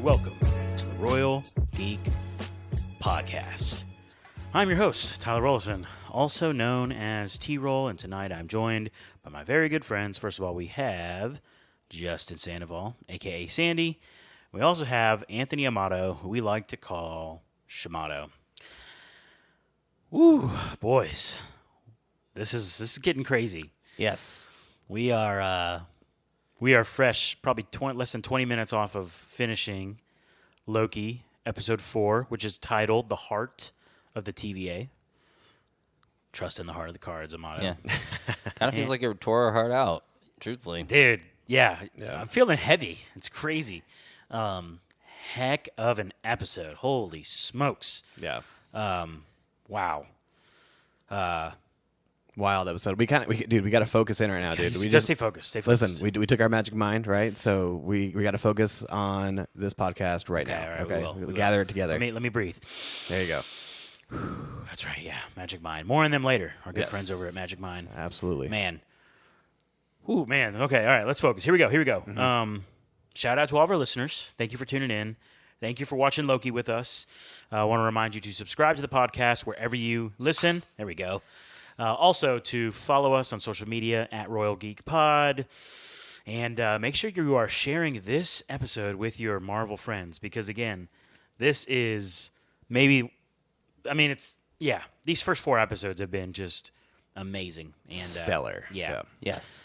welcome to the Royal Geek Podcast. I'm your host, Tyler Rollison, also known as T-Roll, and tonight I'm joined by my very good friends. First of all, we have Justin Sandoval, a.k.a. Sandy. We also have Anthony Amato, who we like to call Shamato. Woo, boys. This is getting crazy. Yes. We are fresh, probably less than 20 minutes off of finishing Loki, episode 4, which is titled The Heart of the TVA. Trust in the heart of the cards, Amato. Yeah. Kind of feels like it tore our heart out, truthfully. Dude, yeah. I'm feeling heavy. It's crazy. Heck of an episode. Holy smokes. Yeah. Wow. Wild episode. We got to focus in right now, dude. Just stay focused. Stay focused. Listen, we took our magic mind, right? So we got to focus on this podcast right now. All right, okay, we will. Gather it together. Let me breathe. There you go. That's right. Yeah, Magic Mind. More on them later. Our good Yes. friends over at Magic Mind. Absolutely. Man. Ooh, man. Okay. All right. Let's focus. Here we go. Mm-hmm. Shout out to all of our listeners. Thank you for tuning in. Thank you for watching Loki with us. I want to remind you to subscribe to the podcast wherever you listen. There we go. Also, to follow us on social media at Royal Geek Pod. And make sure you are sharing this episode with your Marvel friends. Because, again, this is these first 4 episodes have been just amazing. And Stellar. Yeah. Yes.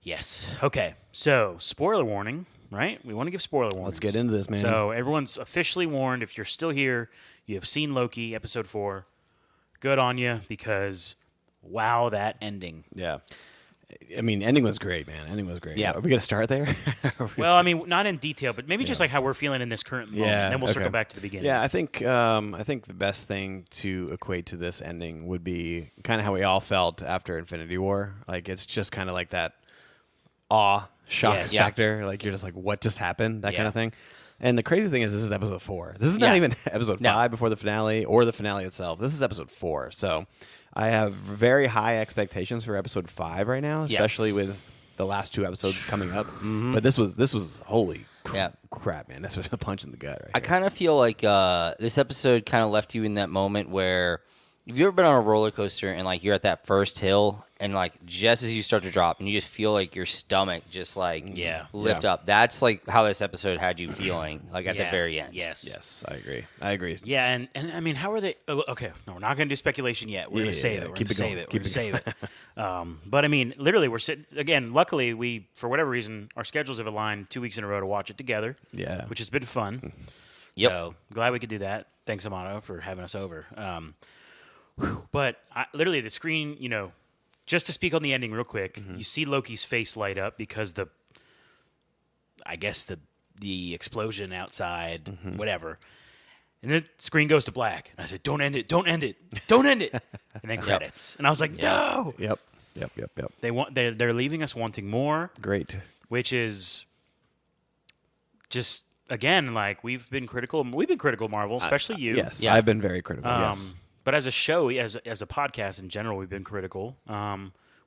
Yes. Okay. So, spoiler warning, right? We want to give spoiler warnings. Let's get into this, man. So, everyone's officially warned. If you're still here, you have seen Loki, episode 4. Good on you, because wow, that ending. Yeah. I mean, ending was great, man. Ending was great. Yeah. Are we going to start there? Well, I mean, not in detail, but maybe just like how we're feeling in this current moment. Yeah, And then we'll circle okay. back to the beginning. Yeah, I think the best thing to equate to this ending would be kind of how we all felt after Infinity War. Like, it's just kind of like that awe, shock Yes. factor. Like, you're just like, what just happened? That kind of thing. And the crazy thing is, this is episode 4. This is not Yeah. even episode 5 before the finale or the finale itself. This is episode 4. So I have very high expectations for episode 5 right now, especially with the last 2 episodes coming up. Mm-hmm. But this was holy Yeah. crap, man. This was a punch in the gut right I here. kind of feel like this episode kind of left you in that moment where, have you ever been on a roller coaster and like you're at that first hill and like just as you start to drop and you just feel like your stomach just like lift up? That's like how this episode had you feeling like at the very end. Yes. Yes, I agree. Yeah, and I mean, how are they? Oh, okay, no, we're not going to do speculation yet. We're going to save it. We're going to save it. We're going to save it. But I mean, literally, we're sitting again. Luckily, we, for whatever reason, our schedules have aligned 2 weeks in a row to watch it together. Yeah. Which has been fun. Yep. So glad we could do that. Thanks, Amato, for having us over. But literally, the screen, just to speak on the ending real quick, you see Loki's face light up because the explosion outside, whatever. And the screen goes to black. And I said, don't end it, don't end it, don't end it. And then credits. And I was like, no. Yep. They're leaving us wanting more, Great. which is just, again, like we've been critical of Marvel, especially you. Yes, Yeah. I've been very critical. Yes. But as a show, as a podcast in general, we've been critical.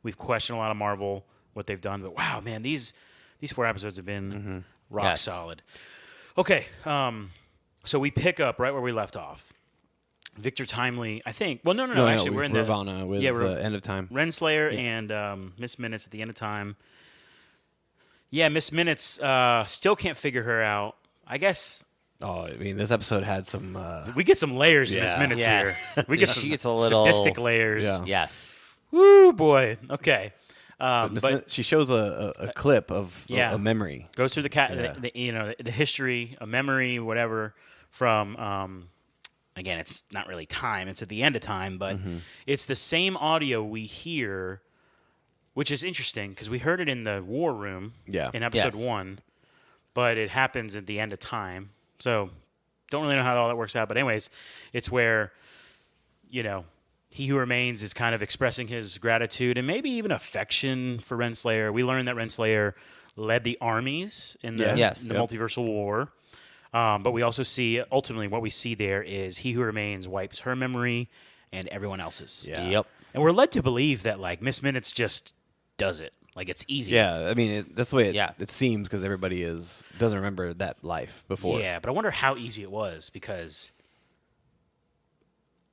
We've questioned a lot of Marvel, what they've done. But wow, man, these 4 episodes have been rock solid. Okay, so we pick up right where we left off. Victor Timely, I think. Well, no. Actually, we're in Ravonna with End of Time. Renslayer and Miss Minutes at the end of time. Yeah, Miss Minutes still can't figure her out. I guess. Oh, I mean, this episode had some. We get some layers in Miss Yeah. Minutes Yes. here. We get She some gets a little- sadistic layers. Yeah. Yes. Woo, boy. Okay. She shows a clip of yeah. a memory. Goes through Yeah. the history, a memory, whatever, from, again, it's not really time. It's at the end of time, but it's the same audio we hear, which is interesting because we heard it in the war room in episode 1, but it happens at the end of time. So don't really know how all that works out. But anyways, it's where, He Who Remains is kind of expressing his gratitude and maybe even affection for Renslayer. We learned that Renslayer led the armies in the multiversal war. But we also see, ultimately, what we see there is He Who Remains wipes her memory and everyone else's. Yeah. Yep. And we're led to believe that, like, Miss Minutes just does it. Like it's easy. Yeah, I mean that's the way Yeah. it seems because everybody doesn't remember that life before. Yeah, but I wonder how easy it was because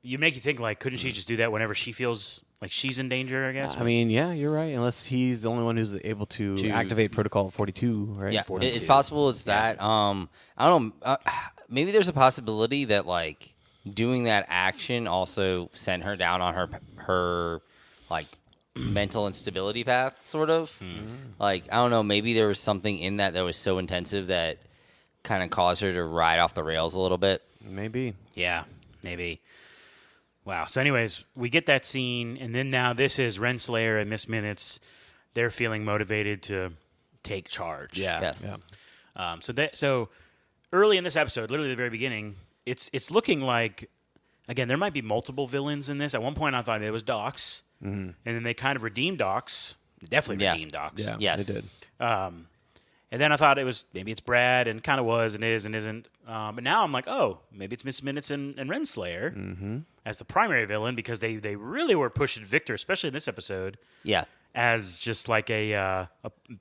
you make you think like, couldn't she just do that whenever she feels like she's in danger? I guess. I mean, yeah, you're right. Unless he's the only one who's able to activate Protocol 42, right? Yeah, 42. it's possible it's that. I don't know. Maybe there's a possibility that like doing that action also sent her down on her like mental instability path, sort of. Like I don't know. Maybe there was something in that was so intensive that kind of caused her to ride off the rails a little bit. Maybe. Yeah, maybe. Wow. So, anyways, we get that scene, and then now this is Renslayer and Miss Minutes. They're feeling motivated to take charge. Yeah. Yes. Yeah. So early in this episode, literally the very beginning, it's looking like, again, there might be multiple villains in this. At one point, I thought it was Docs, and then they kind of redeemed Docs. Definitely Yeah. redeemed Docs. Yeah. Yes. They did. And then I thought maybe it's Brad, and kind of was, and is, and isn't. But now I'm like, oh, maybe it's Miss Minutes and Renslayer as the primary villain because they really were pushing Victor, especially in this episode, Yeah. as just like a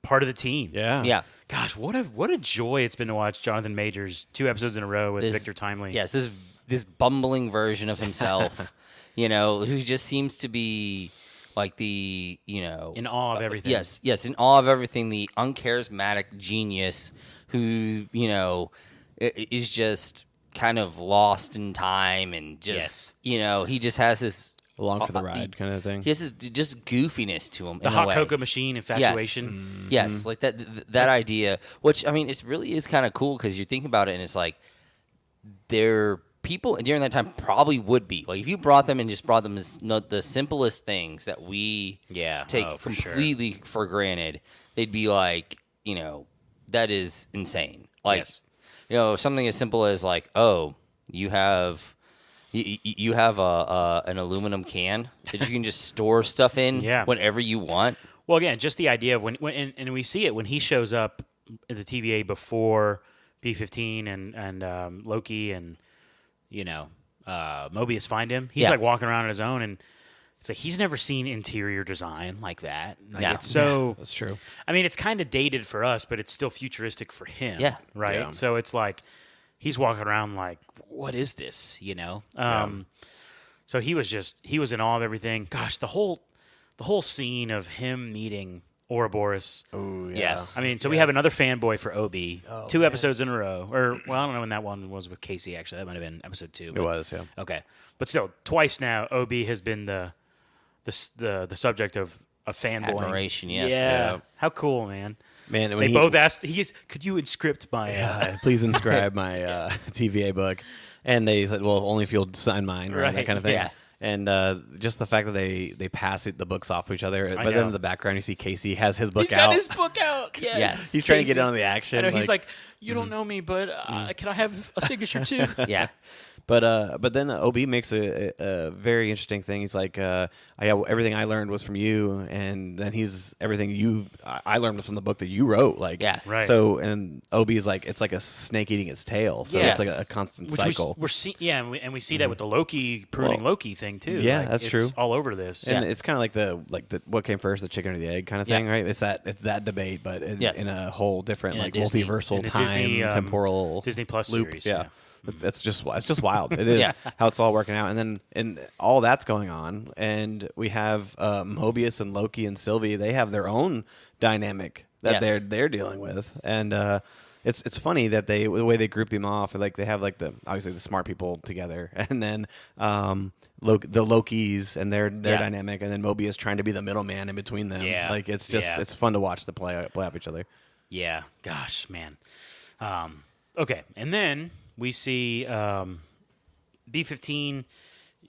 part of the team. Yeah. Yeah. Gosh, what a joy it's been to watch Jonathan Majors 2 episodes in a row with Victor Timely. Yes, this bumbling version of himself, who just seems to be like the, in awe of everything. Yes, in awe of everything, the uncharismatic genius who, is just kind of lost in time and just, he just has this Along for the ride kind of thing. he has this just goofiness to him. The in a hot way. cocoa machine infatuation. Yes, like that idea, which I mean, it really is kind of cool because you think about it, and it's like there people during that time probably would be like if you brought them and just brought them the simplest things that we take for sure. completely for granted, they'd be like, that is insane. Like, Yes. Something as simple as like, oh, you have. You have an aluminum can that you can just store stuff in whenever you want. Well, again, just the idea of when and we see it when he shows up at the TVA before B-15 and Loki and Mobius find him. He's like walking around on his own, and it's like he's never seen interior design like that. Like, No. it's so That's true. I mean, it's kind of dated for us, but it's still futuristic for him. Yeah. Right. Yeah. So it's like he's walking around like, what is this? So he was in awe of everything. Gosh, the whole scene of him meeting Ouroboros. Oh, yeah. Yes. I mean, so we have another fanboy for Obi. 2 episodes in a row. Or, well, I don't know when that one was with Casey, actually. That might have been episode 2. It was, yeah. Okay. But still, twice now, Obi has been the subject of a fanboy. Admiration, yes. Yeah. Yeah. How cool, man. Man, when They he, both asked, could you inscript my... please inscribe my TVA book. And they said, well, only if you'll sign mine, right? That Right, kind of thing. yeah. And just the fact that they pass the books off to each other. But know. then in the background, you see Casey has his book He's out. got his book out. Yes. Yes. He's trying to get in on the action. I know, he's like, you don't know me, but can I have a signature too? Yeah. But then Obi makes a very interesting thing. He's like, everything I learned was from you, and then everything I learned was from the book that you wrote. Like, Yeah. Right. So and Obi is like, it's like a snake eating its tail. So Yes. it's like a constant Which cycle. we're and we see that with the Loki pruning Well, Loki thing too. yeah, Like, that's it's true. all over this. And it's kind of like the what came first, the chicken or the egg kind of thing, Yeah. right? It's that debate, but Yes. in a whole different In a like Disney- multiversal in a time Disney, temporal Disney Plus loop. series. Yeah. It's just wild. It is Yeah. how it's all working out, and all that's going on, and we have Mobius and Loki and Sylvie. They have their own dynamic that Yes. they're dealing with, and it's funny that the way they group them off, like they have like obviously the smart people together, and then the Lokis and their dynamic, and then Mobius trying to be the middleman in between them. Yeah. Like it's just Yeah. it's fun to watch the play off each other. Yeah. Gosh, man. Okay, and then we see B-15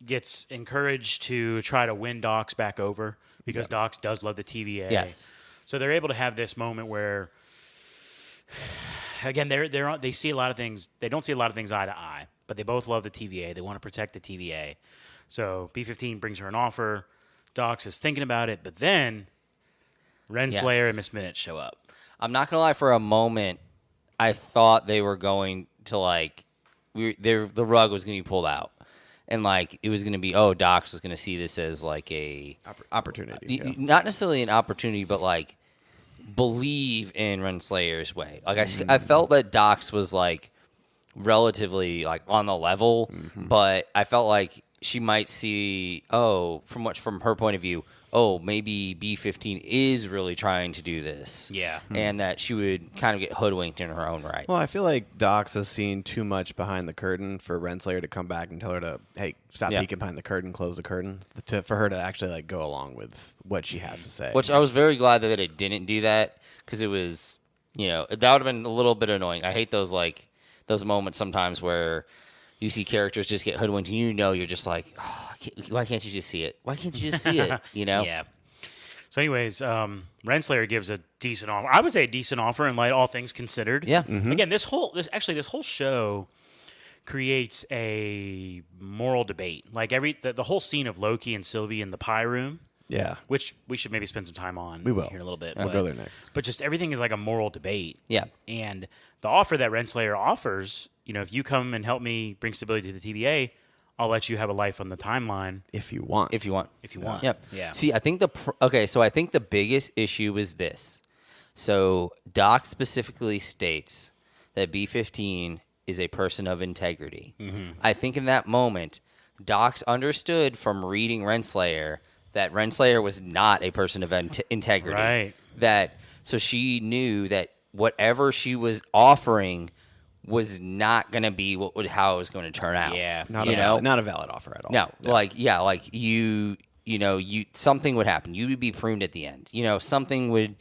gets encouraged to try to win Docs back over because Docs does love the TVA. Yes. So they're able to have this moment where, again, they see a lot of things. They don't see a lot of things eye to eye, but they both love the TVA. They want to protect the TVA. So B-15 brings her an offer. Docs is thinking about it, but then Renslayer and Miss Minute show up. I'm not gonna lie. For a moment, I thought they were going to like, the rug was gonna be pulled out, and like it was gonna be, Docs was gonna see this as like a Opportunity. Yeah. not necessarily an opportunity, but like believe in Renslayer's way. Like I felt that Dox was like relatively like on the level, but I felt like she might see from her point of view, maybe B-15 is really trying to do this. Yeah. And that she would kind of get hoodwinked in her own right. Well, I feel like Dox has seen too much behind the curtain for Renslayer to come back and tell her to, hey, stop peeking behind the curtain, close the curtain, for her to actually like go along with what she has to say. Which I was very glad that it didn't do that, because it was, that would have been a little bit annoying. I hate those moments sometimes where you see characters just get hoodwinked and you're just like, why can't you just see it? Why can't you just see it? Yeah. So anyways, Renslayer gives a decent offer. I would say a decent offer in light all things considered. Yeah. Again, this whole show creates a moral debate. Like the whole scene of Loki and Sylvie in the pie room. Yeah. Which we should maybe spend some time on. We will. Here in a little bit. We'll go there next. But just everything is like a moral debate. Yeah. And the offer that Renslayer offers, if you come and help me bring stability to the TVA, I'll let you have a life on the timeline. If you want. If you want. Yep. Yeah. See, I think so I think the biggest issue is this. So Doc specifically states that B-15 is a person of integrity. I think in that moment, Doc understood from reading Renslayer that Renslayer was not a person of integrity. Right. So she knew that whatever she was offering was not going to be how it was going to turn out. Yeah. Not a valid offer at all. No, something would happen. You would be pruned at the end. Something would,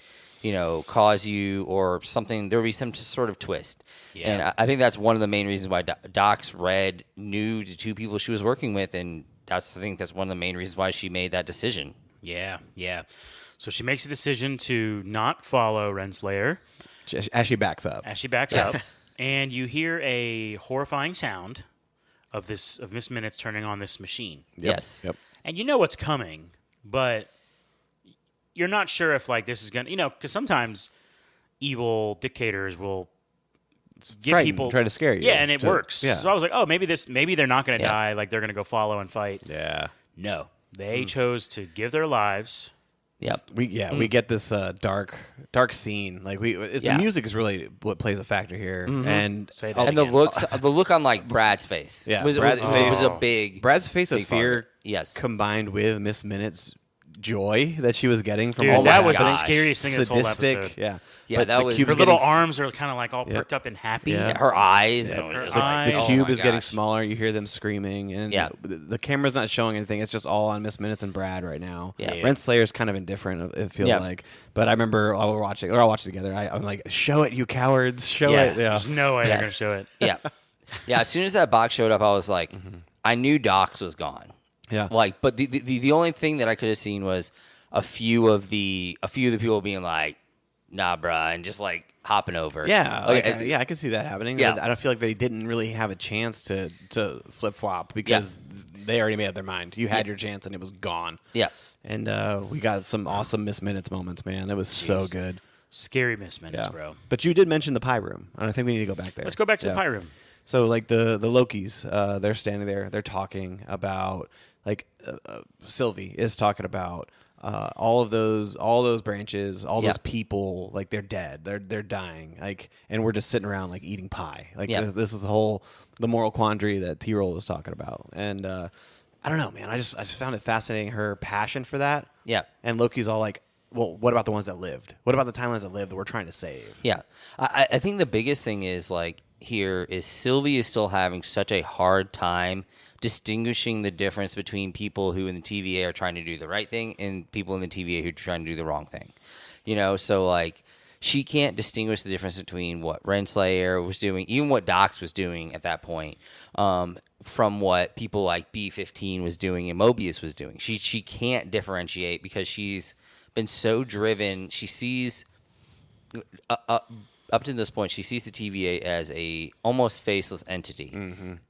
cause you, or something. There would be some sort of twist. Yeah. And I think that's one of the main reasons why Doc's knew the two people she was working with, and I think that's one of the main reasons why she made that decision. Yeah. So she makes a decision to not follow Renslayer. As she backs up. And you hear a horrifying sound of Miss Minutes turning on this machine. Yes. Yep. And you know what's coming, but you're not sure if like this is going to, because sometimes evil dictators will give people try to scare you. Yeah, and it works. Yeah. So I was like, maybe they're not going to die, like they're going to go follow and fight. Yeah. No. They chose to give their lives. Yep. We get this dark scene. Like the music is really what plays a factor here, and Say that And again. the look on like Brad's face. Yeah, was Brad's face was a big. Brad's face of big part of fear. it. Yes. Combined with Miss Minutes' joy that she was getting from Dude, all that the was the happening. scariest thing in this whole Sadistic, episode. yeah. Yeah, But that the was- cube's Her little getting- arms are kind of like all perked up and happy. Yeah. Her eyes. Yeah, and her it was eyes. The oh cube my is getting gosh. smaller. You hear them screaming, and Yeah. the camera's not showing anything. It's just all on Miss Minutes and Brad right now. Yeah. Renslayer's kind of indifferent. It feels Yeah. like, but I remember I'll watch it together. I'm like, show it, you cowards, show Yes. it. Yeah. There's no way they're Yes. going to show it. Yeah. Yeah. As soon as that box showed up, I was like, I knew Docs was gone. Yeah. Like, but the only thing that I could have seen was a few of the people being like, nah, bruh, and just like hopping over. Yeah, Like, I could see that happening. Yeah. I don't feel like they didn't really have a chance to flip flop because they already made up their mind. You had your chance and it was gone. Yeah. And we got some awesome Miss Minutes moments, man. That was so good. Scary Miss Minutes, Yeah, bro. But you did mention the pie room, and I think we need to go back there. Let's go back to the Yeah. pie room. So like the Lokis, they're standing there, they're talking about like Sylvie is talking about all those branches, all Yeah. those people, like they're dead, they're dying, like, and we're just sitting around like eating pie. Like Yeah. this is the moral quandary that T-Roll was talking about, and I don't know, man. I just found it fascinating, her passion for that. Yeah. And Loki's all like, well, what about the ones that lived? What about the timelines that lived that we're trying to save? Yeah. I think the biggest thing is like here is Sylvie is still having such a hard time distinguishing the difference between people who in the TVA are trying to do the right thing and people in the TVA who are trying to do the wrong thing. So like she can't distinguish the difference between what Renslayer was doing, even what Docs was doing at that point, from what people like B-15 was doing and Mobius was doing. She can't differentiate because she's been so driven. She sees up to this point, she sees the TVA as a almost faceless entity.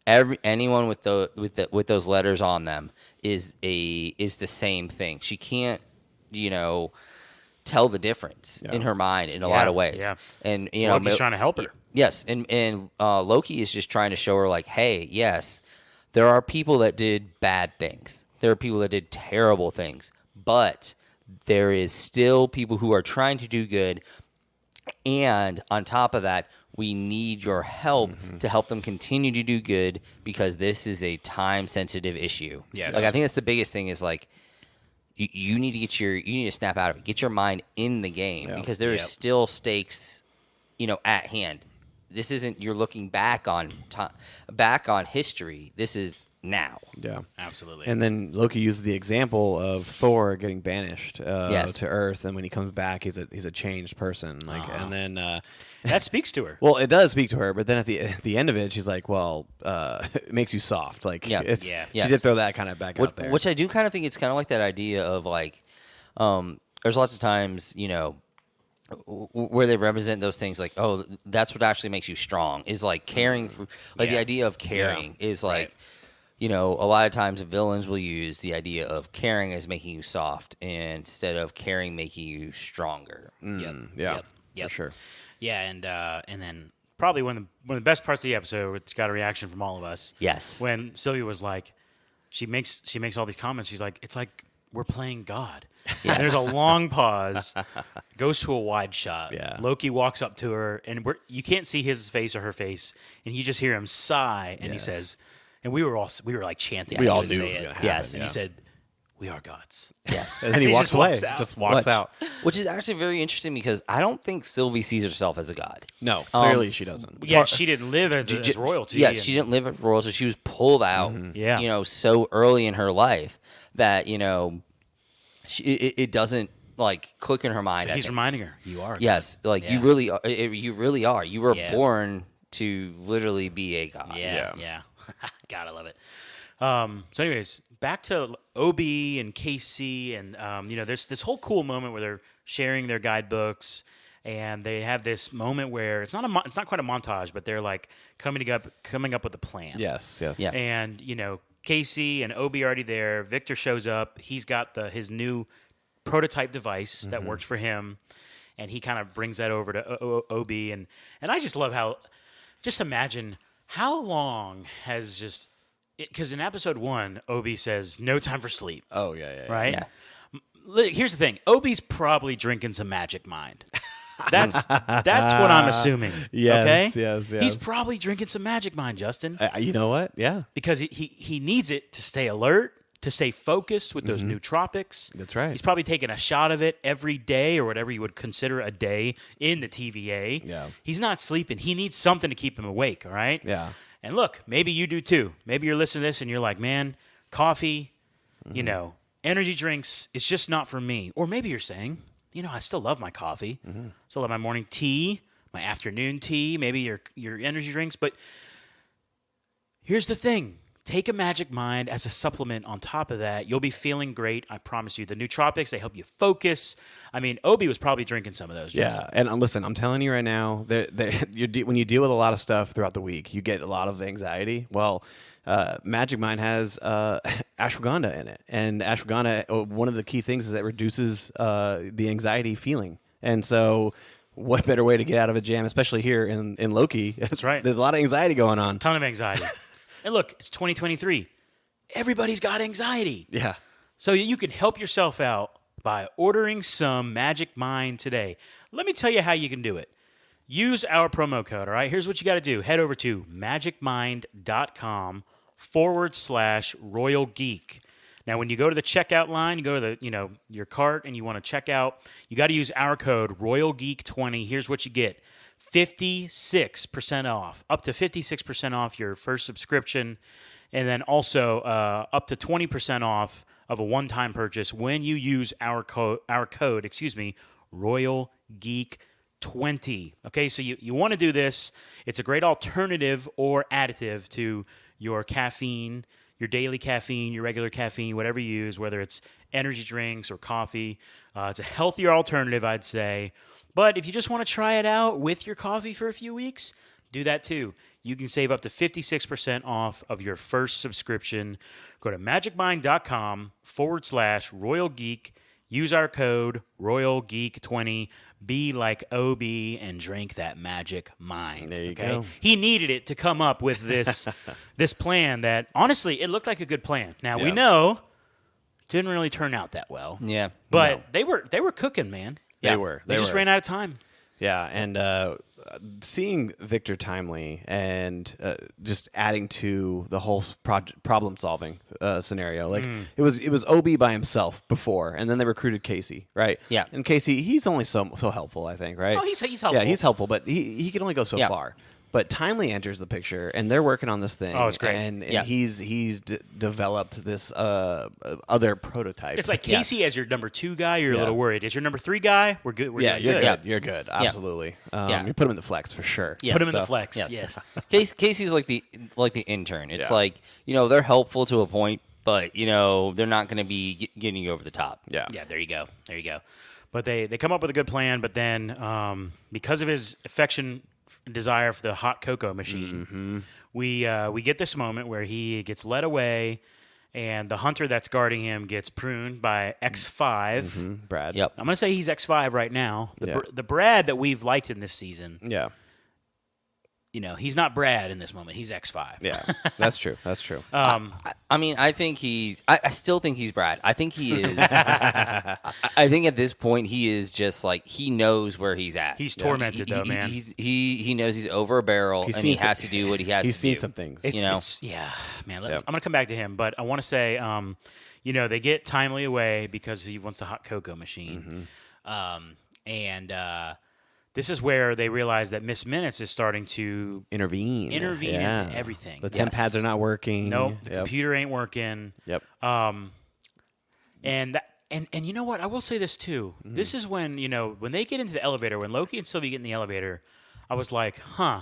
Anyone with those letters on them is the same thing. She can't, tell the difference in her mind in a lot of ways. Yeah. And Loki's trying to help her. Yes, and Loki is just trying to show her like, hey, yes, there are people that did bad things. There are people that did terrible things, but there is still people who are trying to do good. And on top of that, we need your help to help them continue to do good because this is a time-sensitive issue. Yes. Like, I think that's the biggest thing is, like, you need to you need to snap out of it. Get your mind in the game because there is still stakes, at hand. This isn't you're looking back on history. This is now. Yeah, absolutely. And then Loki used the example of Thor getting banished Yes. to Earth, and when he comes back, he's a changed person. Like, and then that speaks to her. well, it does speak to her, but then at the end of it, she's like, "Well, it makes you soft." Like, Yeah. She did throw that kind of back out there, Which I do kind of think it's kind of like that idea of like, there's lots of times, where they represent those things like, oh, that's what actually makes you strong is like caring for, like the idea of caring is like, a lot of times villains will use the idea of caring as making you soft instead of caring making you stronger. Yep. For sure. Yeah, and then probably one of the best parts of the episode, which got a reaction from all of us. Yes. When Sylvia was like, she makes all these comments. She's like, it's like we're playing God. Yes. And there's a long pause, goes to a wide shot. Yeah. Loki walks up to her, and you can't see his face or her face, and you just hear him sigh, and he says, and we were like chanting. We as all he knew would it say was going to happen. Yes. And he said, "We are gods." Yes. And then he He walks just away. walks out. Just walks out. Which is actually very interesting because I don't think Sylvie sees herself as a god. No, clearly she doesn't. Yeah, she didn't live as royalty. Yes, she didn't live at royalty. She was pulled out, so early in her life that, it doesn't, like, click in her mind. So he's reminding her, you are. Yes, like, you really are. You really are. You were Yeah. born to literally be a god. Yeah. Gotta love it. So anyways, back to Obi and Casey, and there's this whole cool moment where they're sharing their guidebooks, and they have this moment where it's not quite a montage, but they're like coming up with a plan. Yes. Yeah. And Casey and Obi are already there. Victor shows up. He's got his new prototype device that works for him, and he kind of brings that over to Obi, and I just love how. Just imagine how long has just. Because in episode 1, Obi says, "No time for sleep." Oh yeah. Right? Yeah. Here's the thing. Obi's probably drinking some Magic Mind. That's what I'm assuming. Yes, okay? yes. He's probably drinking some Magic Mind, Justin. You know what? Yeah. Because he needs it to stay alert, to stay focused with those nootropics. That's right. He's probably taking a shot of it every day or whatever you would consider a day in the TVA. Yeah. He's not sleeping. He needs something to keep him awake, all right? Yeah. And look, maybe you do too. Maybe you're listening to this and you're like, man, coffee, energy drinks, it's just not for me. Or maybe you're saying, I still love my coffee. Still love my morning tea, my afternoon tea, maybe your energy drinks. But here's the thing. Take a Magic Mind as a supplement on top of that. You'll be feeling great. I promise you. The nootropics, they help you focus. I mean, Obi was probably drinking some of those. Yeah, and listen, I'm telling you right now, when you deal with a lot of stuff throughout the week, you get a lot of anxiety. Well, Magic Mind has ashwagandha in it, and ashwagandha, one of the key things is that it reduces the anxiety feeling. And so, what better way to get out of a jam, especially here in Loki? That's right. There's a lot of anxiety going on. Ton of anxiety. And look, it's 2023. Everybody's got anxiety. Yeah. So you can help yourself out by ordering some Magic Mind today. Let me tell you how you can do it. Use our promo code, all right? Here's what you got to do. Head over to magicmind.com/Royal Geek. Now, when you go to the checkout line, you go to your cart and you want to check out, you got to use our code RoyalGeek20. Here's what you get. 56% off, up to 56% off your first subscription, and then also up to 20% off of a one-time purchase when you use our code, Royal Geek 20. Okay, so you want to do this. It's a great alternative or additive to your caffeine, your daily caffeine, your regular caffeine, whatever you use, whether it's energy drinks or coffee. It's a healthier alternative, I'd say. But if you just want to try it out with your coffee for a few weeks, do that too. You can save up to 56% off of your first subscription. Go to magicmind.com/Royal Geek. Use our code RoyalGeek20. Be like OB and drink that Magic Mind. There you go. He needed it to come up with this this plan that, honestly, it looked like a good plan. Now, we know didn't really turn out that well. Yeah. But they were cooking, man. They Yeah. were. They just ran out of time. Yeah, and seeing Victor Timely and just adding to the whole problem solving scenario, like it was Obi by himself before, and then they recruited Casey, right? Yeah. And Casey, he's only so helpful, I think, right? Oh, he's helpful. Yeah, he's helpful, but he can only go so Yeah. far. But Timely enters the picture, and they're working on this thing. Oh, it's great. And Yeah. he's developed this other prototype. It's like Casey as your number 2 guy, you're a Yeah. little worried. As your number 3 guy, we're good. We're yeah, doing you're good. good. You're good. Absolutely. Yeah. You put him in the flex for sure. Yes. Put him in the So- flex. Yes. Yes. Casey's like the intern. It's Yeah. like, they're helpful to a point, but they're not going to be getting you over the top. Yeah. Yeah, there you go. There you go. But they come up with a good plan, but then because of his affection and desire for the hot cocoa machine, we get this moment where he gets led away, and the hunter that's guarding him gets pruned by X5. Brad. Yep. I'm going to say he's X5 right now. Yeah. The Brad that we've liked in this season, Yeah. he's not Brad in this moment. He's X5. Yeah. That's true. That's true. I mean, I think I still think he's Brad. I think he is. I think at this point he is just like, he knows where he's at. He's tormented, though, man. He knows he's over a barrel, He's and seen he has some- to do what he has He's to seen do. some things. Yeah, man. Yep. I'm going to come back to him, but I want to say, they get Timely away because he wants the hot cocoa machine. And this is where they realize that Miss Minutes is starting to intervene into everything. The temp pads are not working. Nope, the Yep. computer ain't working. Yep. And you know what? I will say this too. This is when when they get into the elevator, when Loki and Sylvie get in the elevator, I was like, huh.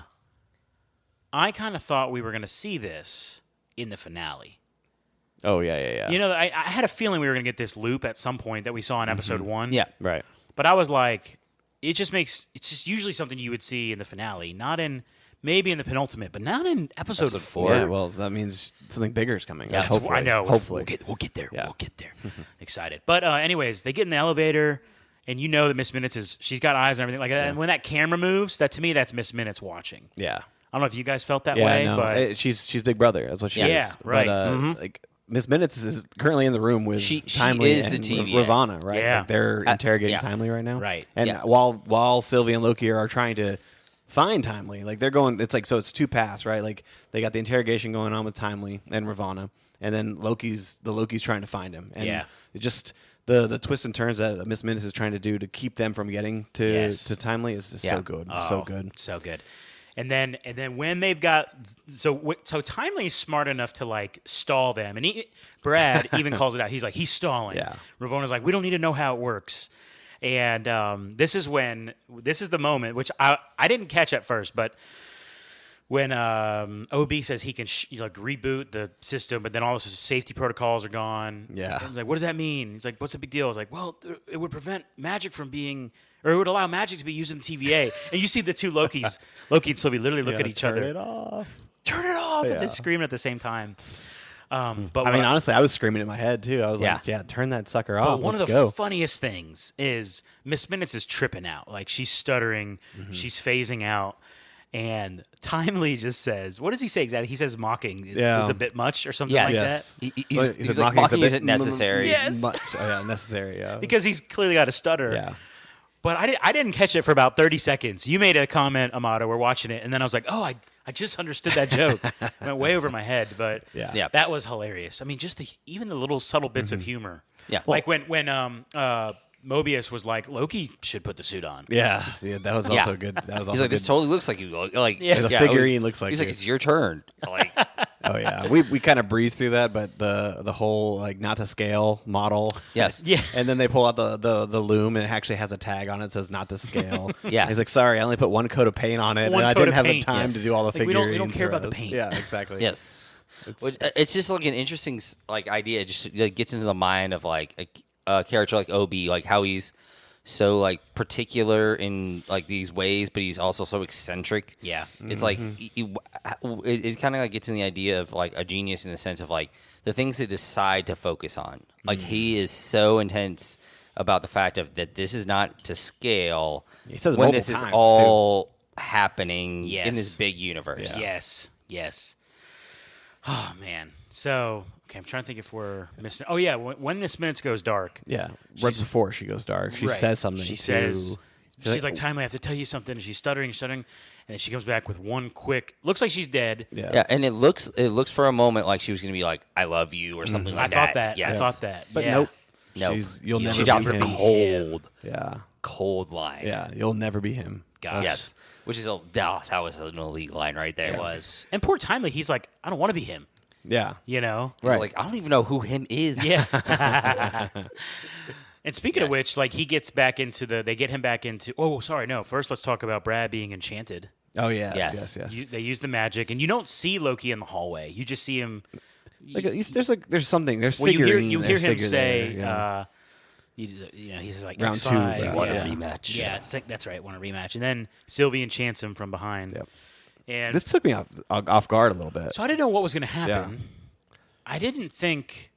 I kind of thought we were going to see this in the finale. Oh yeah. I had a feeling we were going to get this loop at some point that we saw in episode 1. Yeah. Right. But I was like, it's just usually something you would see in the finale, not in maybe in the penultimate, but not in episode 4. Yeah. Well, that means something bigger is coming. Yeah, Hopefully. I know. Hopefully. We'll get there. Yeah. We'll get there. Excited. But anyways, they get in the elevator, and that Miss Minutes she's got eyes and everything like that. And when that camera moves, to me that's Miss Minutes watching. Yeah. I don't know if you guys felt that Yeah. way, No. but She's Big Brother. That's what she is. Yeah, right. But like Miss Minutes is currently in the room with She Timely is the and TVA. Ravana, right? Yeah. Like they're interrogating yeah. Timely right now. Right. And Yeah. while Sylvie and Loki are trying to find Timely, like they're going, it's like, so it's 2 paths, right? Like they got the interrogation going on with Timely and Ravana, and then Loki's trying to find him. And Yeah. it just the twists and turns that Miss Minutes is trying to do to keep them from getting to Yes. to Timely is Yeah. so good. So Oh, good. so good. And then when they've got so Timely is smart enough to like stall them, and Brad even calls it out. He's like, he's stalling. Yeah. Ravona's like, we don't need to know how it works. And this is the moment which I didn't catch at first, but when OB says he can reboot the system, but then all the safety protocols are gone. Yeah. He's like, what does that mean? He's like, what's the big deal? I was like, well, it would prevent magic from being, or it would allow magic to be used in the TVA. And you see the two Loki and Sylvie literally look at each other. Turn it off. Turn it off! Yeah. And they screaming at the same time. But I mean, what honestly, I was screaming in my head too. I was Yeah. like, "Yeah, turn that sucker But off. one Let's of the go." funniest things is Miss Minutes is tripping out. Like she's stuttering, she's phasing out, and Timely just says, "What does he say exactly?" He says, "Mocking Yeah. is a bit much" or something Yes. like Yes. that. He's said like, mocking's a mocking bit isn't necessary. Yes. Much. Oh yeah, necessary. Yeah. Because he's clearly got a stutter. Yeah. But I didn't catch it for about 30 seconds. You made a comment, Amato. We're watching it, and then I was like, "Oh, I just understood that joke." It went way over my head, but Yeah. Yeah. that was hilarious. I mean, just even the little subtle bits of humor. Yeah. Like when Mobius was like, Loki should put the suit on. Yeah. That was Yeah. also good. That was also He's like, good. this totally looks like you. Like, Yeah. The figurine looks like He's like, you. it's your turn. Like, Oh yeah. We kind of breezed through that, but the whole like not to scale model. yes. Yeah. And then they pull out the loom, and it actually has a tag on it that says "not to scale." Yeah. He's like, "Sorry, I only put 1 coat of paint on it, One and I coat didn't of have the paint, time yes. to do all the Like, we figurines." don't care or about the us." paint. Yeah, exactly. Yes. It's just like an interesting like idea. It just like, gets into the mind of like a character like OB, like how he's so like particular in like these ways, but he's also so eccentric. Yeah. It's like it kind of like gets in the idea of like a genius in the sense of like the things to decide to focus on. Like he is so intense about the fact of that this is not to scale. He says it when multiple this is times, all happening Yes. in this big universe. Yes. Yes. Oh man. So okay, I'm trying to think if we're missing. Oh yeah, when this minutes goes dark. Yeah, right before she goes dark, she Right. says something. She to, says, she's like, "Timely, I have to tell you something." And she's stuttering, and then she comes back with one quick. Looks like she's dead. Yeah. Yeah, and it looks for a moment like she was gonna be like, "I love you" or something like I that. thought that. Yes. I thought that. But yeah. nope. No, You'll never she be drops a him. cold line. Yeah, you'll never be him. God. Yes, which is that was an elite line right there. It was. And poor Timely, he's like, I don't want to be him. Yeah. You know? He's Right. like, I don't even know who him is. Yeah. And speaking of which, like he gets back into they get him back into. Oh, sorry, no. First, let's talk about Brad being enchanted. Oh yes, Yes. yes. They use the magic, and you don't see Loki in the hallway. You just see him. There's something. There's Well, figurine. you hear there's him figure say, there, yeah. he's like Round X5, two, yeah. want a Yeah. rematch. Yeah, that's right. Want a rematch, and then Sylvie enchants him from behind. Yep. And This took me off guard a little bit. so I didn't know what was going to happen. I didn't think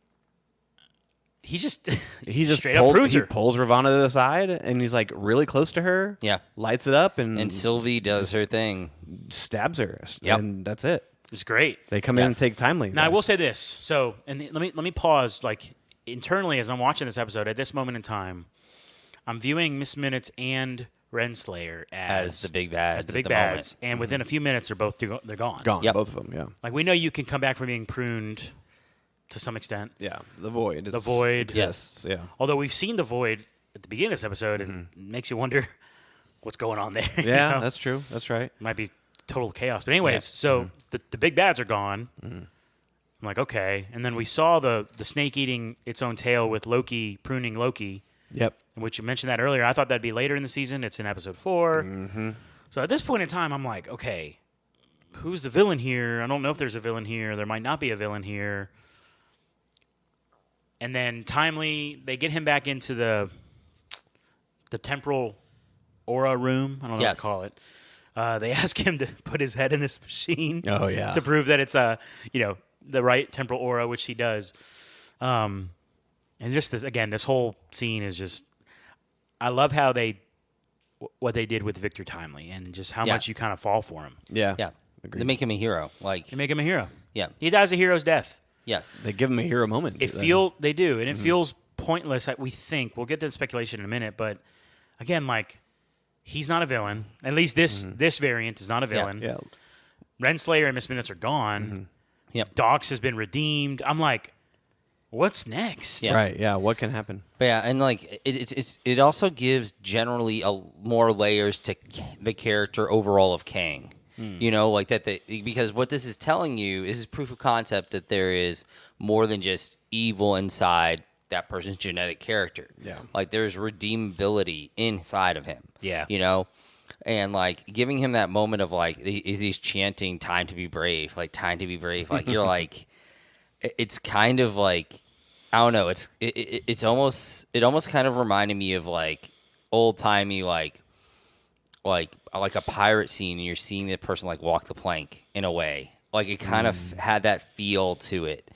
he just He just straight up prunes he her. pulls Ravonna to the side, and he's like really close to her. Yeah. Lights it up, and And Sylvie does her thing. stabs her. Yep. And that's it. It's great. They come in and Yes. take Timely. Now I will say this. So, and let me pause. Like internally, as I'm watching this episode, at this moment in time, I'm viewing Miss Minutes and Renslayer as the big bads as the at big the bads, and within a few minutes, they're gone. gone. Yep. Both of them. Yeah. Like we know you can come back from being pruned to some extent. Yeah. The void. The void. exists. Yeah. Although we've seen the void at the beginning of this episode, and it makes you wonder what's going on there. you Yeah. know? That's true. That's right. It might be total chaos. But anyways, so the big bads are gone. I'm like, okay. And then we saw the snake eating its own tail with Loki pruning Loki, Yep. which you mentioned that earlier. I thought that'd be later in the season. It's in episode 4. So at this point in time, I'm like, okay, who's the villain here? I don't know if there's a villain here. There might not be a villain here. And then Timely, they get him back into the temporal aura room. I don't know what Yes. to call it. They ask him to put his head in this machine. Oh, yeah. To prove that it's the right temporal aura, which he does. And just this whole scene is just. I love how what they did with Victor Timely and just how Yeah. much you kind of fall for him. Yeah. Yeah. Agreed. They make him a hero. Like, They make him a hero. yeah. He dies a hero's death. Yes. They give him a hero moment. They do, and it feels pointless. We think we'll get to the speculation in a minute, but again, like he's not a villain. At least this variant is not a villain. Yeah. Renslayer and Miss Minutes are gone. Yep. Dox has been redeemed. I'm like, what's next? Yeah. Right. Yeah. What can happen? But yeah, and like it also gives generally more layers to the character overall of Kang. You know, like that because what this is telling you is proof of concept that there is more than just evil inside that person's genetic character. Yeah. Like there's redeemability inside of him. Yeah. You know? And like giving him that moment of like he's chanting time to be brave, like time to be brave. Like you're like it's kind of like I don't know, it almost kind of reminded me of like old timey like a pirate scene, and you're seeing the person like walk the plank in a way. Like it kind of had that feel to it,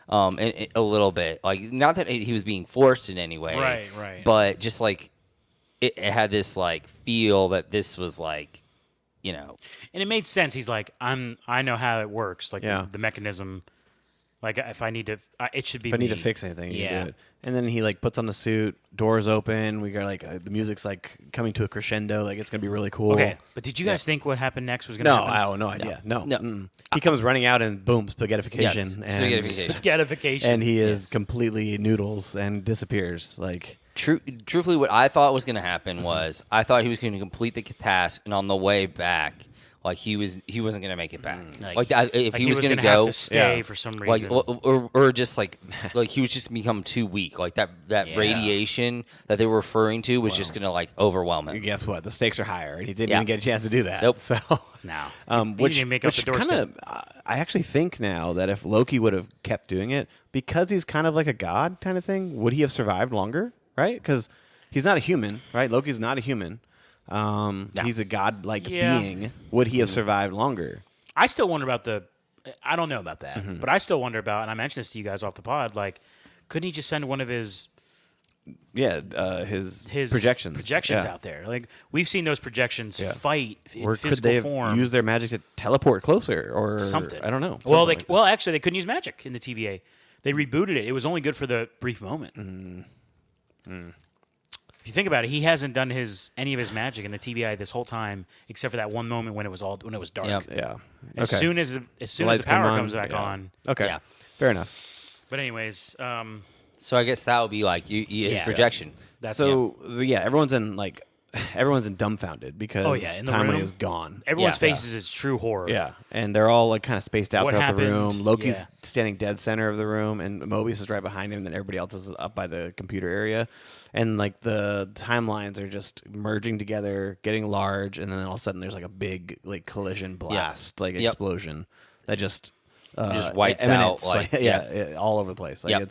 and a little bit. Like not that he was being forced in any way, Right. But just like it had this like feel that this was like, you know, And it made sense. He's like, I know how it works. Like Yeah. the mechanism. Like if I need to, it should be. If I need me. to fix anything, you Yeah. do it. And then he like puts on the suit, doors open. We got like the music's like coming to a crescendo. Like it's gonna be really cool. Okay, but did you guys think what happened next was going to No, happen? I have no idea. No. No. Mm-mm. He comes running out and boom, spaghettification. Yes, and spaghettification. Gratification. And he is completely noodles and disappears. Like truthfully, what I thought was going to happen was I thought he was going to complete the task, and on the way back, like he wasn't going to make it back. If he was going to have go, to stay yeah. for some like reason. or just like he was just become too weak. Like that Yeah. radiation that they were referring to was just going to like overwhelm him. guess what? The stakes are higher, and he didn't Yeah. even get a chance to do that. Nope. So No. He which didn't even make it up which the doorstep. I actually think now that if Loki would have kept doing it, because he's kind of like a god kind of thing, would he have survived longer? Right? Because he's not a human, right? Loki's not a human. He's a god-like Yeah. being. Would he have survived longer? I still wonder about I don't know about that, Mm-hmm. but I still wonder about, and I mentioned this to you guys off the pod, like, couldn't he just send one of his his his projections out there. Like we've seen those projections fight in or physical could they have form. used their magic to teleport closer or something? I don't know. Well, Something like actually they couldn't use magic in the TVA. They rebooted it. It was only good for the brief moment. If you think about it, he hasn't done any of his magic in the TVA this whole time, except for that one moment when it was dark. Yep. yeah. As Okay. soon as the lights come power on, comes back yeah. on. Okay. Yeah. Fair enough. But anyways, So I guess that would be like his Yeah. projection. that's everyone's in dumbfounded because in the Timely room. is gone. everyone's Yeah. faces is true horror. Yeah, and they're all like kind of spaced out What throughout the happened? room. Loki's Yeah. standing dead center of the room, and Mobius is right behind him. And then everybody else is up by the computer area, and like the timelines are just merging together, getting large, and then all of a sudden there's like a big like collision blast, like explosion that just wipes emanates, out, like, all over the place. Like Yep.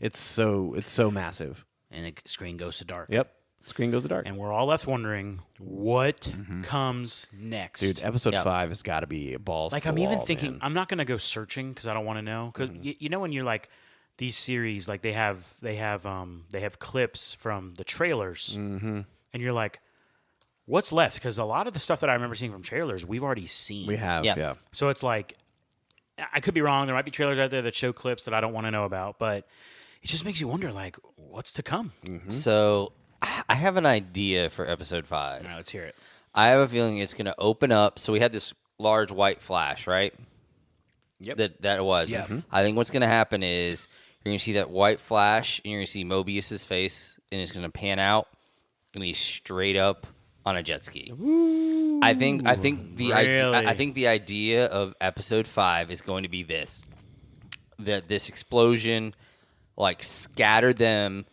it's so massive. And the screen goes to dark. Yep, screen goes to dark. And we're all left wondering what comes next. Dude, episode Yep. 5 has got to be balls. Like to I'm the even wall, thinking, man. I'm not gonna go searching because I don't want to know. Because you know when you're like these series, like they have clips from the trailers, and you're like, what's left? Because a lot of the stuff that I remember seeing from trailers, we've already seen. We have, Yeah. yeah. So it's like, I could be wrong. There might be trailers out there that show clips that I don't want to know about, but it just makes you wonder, like, what's to come? So I have an idea for episode 5. All right, let's hear it. I have a feeling it's going to open up. So we had this large white flash, right? Yep. That it was. Yeah. I think what's going to happen is you're going to see that white flash, and you're going to see Mobius's face, and it's going to pan out, and he's straight up on a jet ski. I think the idea. Really? I think the idea of episode 5 is going to be this: that this explosion, like, scattered them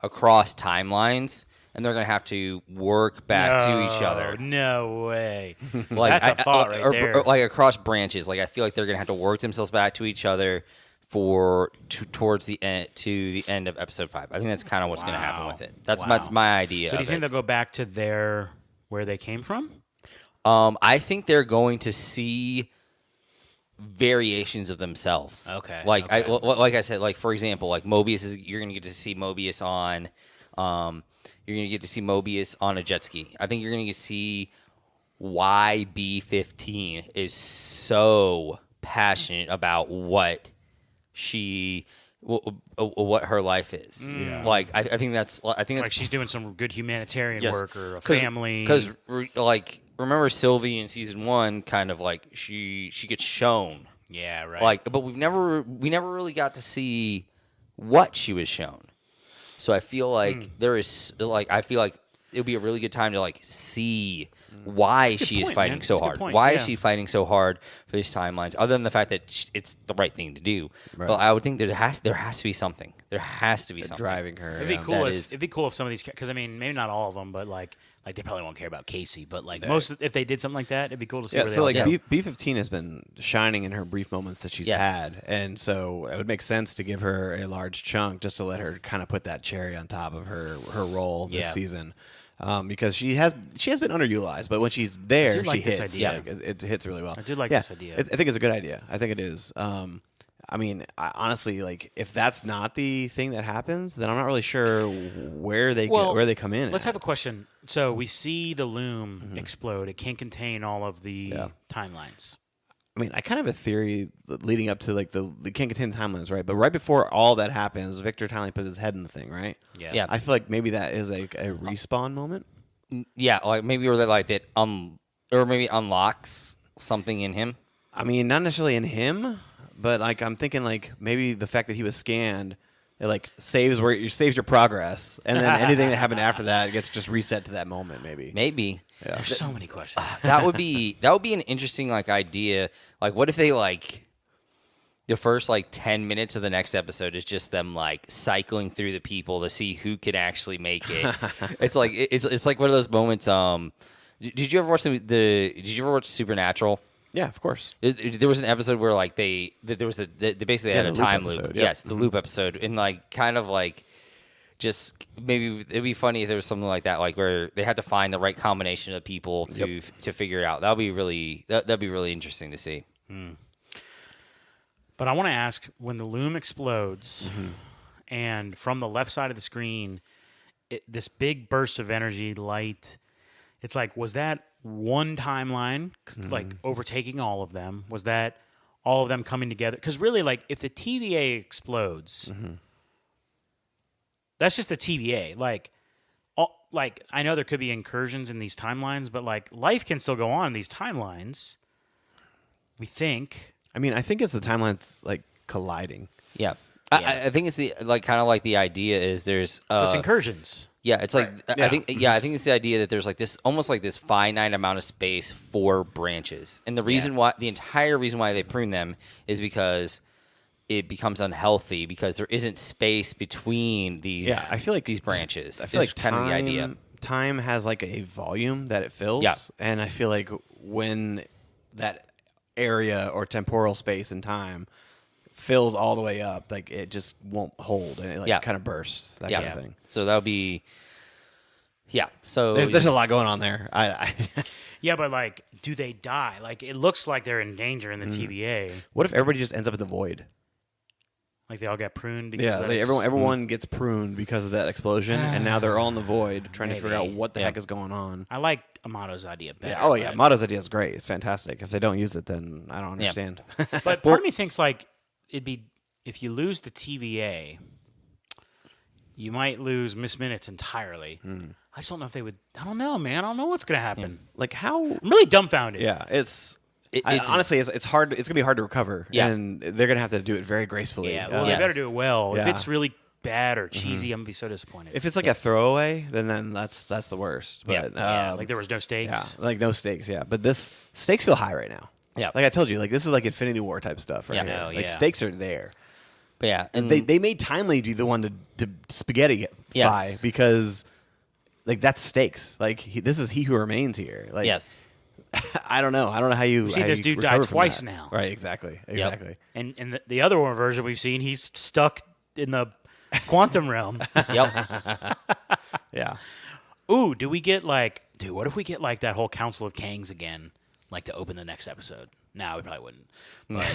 across timelines, and they're going to have to work back to each other. No way. Like, That's a thought right there. or like across branches. Like, I feel like they're going to have to work themselves back to each other towards the end of episode 5. I think that's kind of what's going to happen with it. That's my idea. So do you of think it. they'll go back to where they came from? I think they're going to see variations of themselves. Okay, Like okay. like I said, like for example, like you're going to get to see Mobius on a jet ski. I think you're going to see why B-15 is so passionate about what her life is. Yeah. Like I think that's Like she's doing some good humanitarian Yes. work or a family. Because like remember Sylvie in season 1, kind of like she gets shown, yeah, right. like, but we never really got to see what she was shown. So I feel like there is like I feel like it would be a really good time to like see why she is point, fighting man. so That's a good hard. point, Why yeah. is she fighting so hard for these timelines? Other than the fact that it's the right thing to do, but I would think there has to be something. There has to be something driving her. it'd be yeah. cool That if is- it'd be cool if some of these, because I mean maybe not all of them, but like they probably won't care about Casey, but like if they did something like that, it'd be cool to see. Yeah, where they so all like go. B-15 has been shining in her brief moments that she's Yes. had, and so it would make sense to give her a large chunk just to let her kind of put that cherry on top of her role this Yeah. season, because she has been underutilized, but when she's there, do like she this hits. idea. Like, it hits really well. I do like Yeah, this idea. I think it's a good idea. I think it is. I mean, honestly, like if that's not the thing that happens, then I'm not really sure where they come in. Let's at. have a question. So we see the loom explode. It can't contain all of the timelines. I mean, I kind of have a theory leading up to like the can't contain the timelines, right? But right before all that happens, Victor Timely puts his head in the thing, right? Yeah. I feel like maybe that is like a respawn moment. Yeah, like maybe or that or maybe unlocks something in him. I mean, not necessarily in him, but like I'm thinking like maybe the fact that he was scanned, it like saves your progress, and then anything that happened after that gets just reset to that moment. Maybe. Yeah. There's so many questions. That would be an interesting like idea. Like what if they like the first like 10 minutes of the next episode is just them like cycling through the people to see who can actually make it. It's like it's like one of those moments. Did you ever watch Did you ever watch Supernatural? Yeah, of course. There was an episode where like they basically had the a loop time episode, loop. yep. Yes, the loop episode, and like kind of like just maybe it'd be funny if there was something like that, like where they had to find the right combination of people to figure it out. That'd be really interesting to see. But I want to ask, when the loom explodes and from the left side of the screen, this big burst of energy, light. It's like, was that one timeline like overtaking all of them? Was that all of them coming together? Because really, like, if the TVA explodes, that's just the TVA. Like, I know there could be incursions in these timelines, but like, life can still go on in these timelines. We think. I mean, I think it's the timelines like colliding. Yeah. Yeah. I think it's the like kind of like the idea is there's It's incursions. yeah, it's like Yeah. I think it's the idea that there's like this almost like this finite amount of space for branches. And the reason why the entire reason why they prune them is because it becomes unhealthy because there isn't space between these I feel like these branches. I feel like kind of the idea. Time has like a volume that it fills. Yeah. And I feel like when that area or temporal space and time fills all the way up, like it just won't hold and it like kind of bursts, that kind of thing. So that would be so There's a lot going on there. I Yeah, but like, do they die? Like, it looks like they're in danger in the TVA. What if everybody just ends up at the void? Like, they all got pruned because Yeah, of that everyone gets pruned because of that explosion, and now they're all in the void trying to figure out Maybe. what the heck is going on. I like Amato's idea better. Yeah. Oh yeah, but- Mato's idea is great. It's fantastic. If they don't use it, then I don't understand. But part of me thinks like it'd be if you lose the TVA, you might lose Miss Minutes entirely. I just don't know if they would. I don't know, man. I don't know what's gonna happen. Like how? I'm really dumbfounded. Yeah, it's. It's- honestly, it's hard. It's gonna be hard to recover, Yeah. and they're gonna have to do it very gracefully. Yeah. Well, Yes. they better do it well. If Yeah. it's really bad or cheesy, I'm gonna be so disappointed. If it's like a throwaway, then that's the worst. But yeah, like there was no stakes. yeah, like no stakes. Yeah, but this stakes feel high right now. Yeah. like I told you, like this is like Infinity War type stuff. Right Yeah. here. No, Like yeah. stakes are there. But yeah, and They made Timely be the one to spaghetti Yes. fly because like that's stakes. Like this is he who remains here. Like yes. I don't know how you see how this you dude recover died from twice that. now. Right? Exactly. And the other one version we've seen, he's stuck in the quantum realm. Yep. Yeah. Ooh, do we get like, dude? What if we get like that whole Council of Kangs again, like to open the next episode? No, we probably wouldn't. But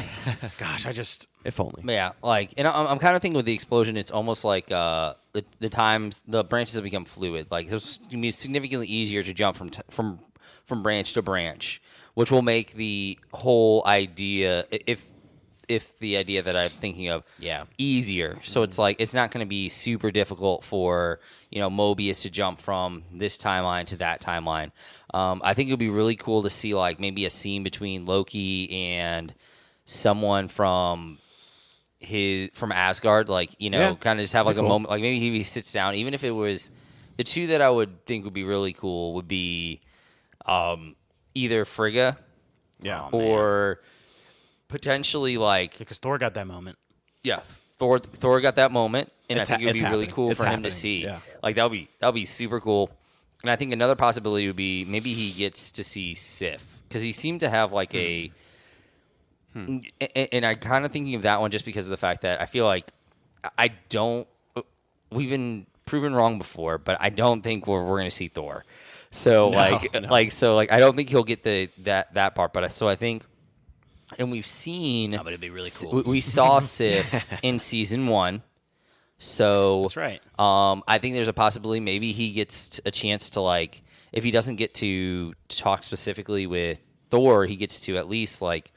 gosh, I just If only. Yeah, like, and I'm kind of thinking with the explosion, it's almost like the times the branches have become fluid. Like, it's gonna be significantly easier to jump from branch to branch, which will make the whole idea, if the idea that I'm thinking of, easier. So it's like it's not going to be super difficult for Mobius to jump from this timeline to that timeline. I think it would be really cool to see like maybe a scene between Loki and someone from Asgard, like kind of just have like a cool. moment, like maybe he sits down. Even if it was the two that I would think would be really cool would be either Frigga, Yeah. or potentially like because Thor got that moment. Thor got that moment, and It's I think it would it's be really happening. cool It's for him happening. to see. Yeah. Like that would be super cool. And I think another possibility would be maybe he gets to see Sif because he seemed to have like a. And I'm kind of thinking of that one just because of the fact that I feel like I don't. We've been proven wrong before, but I don't think we're going to see Thor. So No. I don't think he'll get that part. But I think. And we've seen. No, but it'd be really cool. We saw Sif in season 1, so That's right. I think there's a possibility maybe he gets a chance to like, if he doesn't get to talk specifically with Thor, he gets to at least like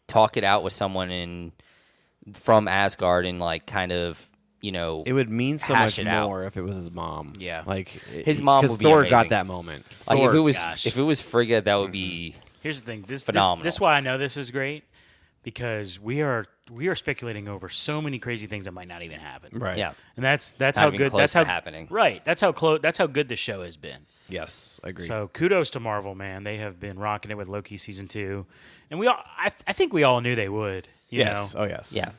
talk it out with someone from Asgard and like kind of It would mean so hash much it out. more if it was his mom. Yeah. Like His mom because would be Thor amazing. got that moment. like Thor, if it was Frigga, that would be Here's the thing. This Phenomenal. This is why I know this is great because we are speculating over so many crazy things that might not even happen. Right. yeah. And that's Not how even good close that's to how happening. Right. That's how close. That's how good the show has been. Yes, I agree. So kudos to Marvel, man. They have been rocking it with Loki season 2, and we all. I think we all knew they would. You yes. know? Oh yes. Yeah.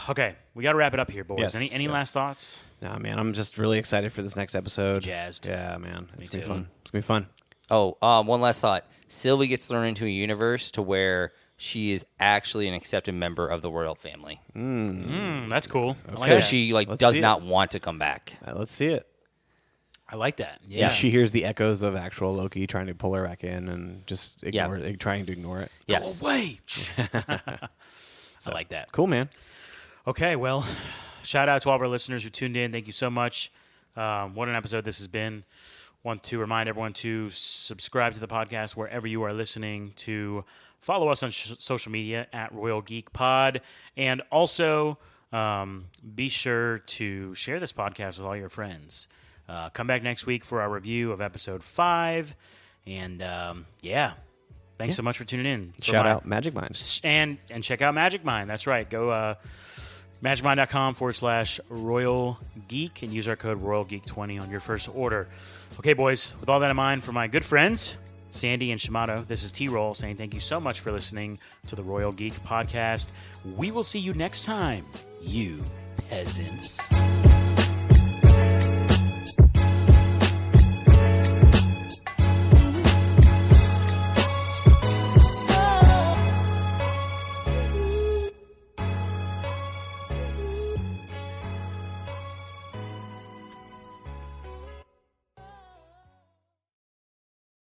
Okay, we got to wrap it up here, boys. Yes, Any yes. last thoughts? Nah, man, I'm just really excited for this next episode. Jazzed. Yeah, man. It's gonna be too. fun. It's gonna be fun. Oh, one last thought. Sylvie gets thrown into a universe to where she is actually an accepted member of the royal family. That's cool. I like So that. she Let's does see it. not want to come back. Let's see it. I like that. Yeah. She hears the echoes of actual Loki trying to pull her back in and just trying to ignore it. Yes. Go away. I like that. Cool, man. Okay, well, shout out to all of our listeners who tuned in. Thank you so much. What an episode this has been. Want to remind everyone to subscribe to the podcast wherever you are listening, to follow us on social media at Royal Geek Pod, and also be sure to share this podcast with all your friends. Come back next week for our review of episode 5, and thanks so much for tuning in. Shout out Magic Mind. And check out Magic Mind. That's right. Go magicmind.com/Royal Geek and use our code RoyalGeek20 on your first order. Okay, boys, with all that in mind, for my good friends, Sandy and Shimano, this is T-Roll saying thank you so much for listening to the Royal Geek Podcast. We will see you next time, you peasants.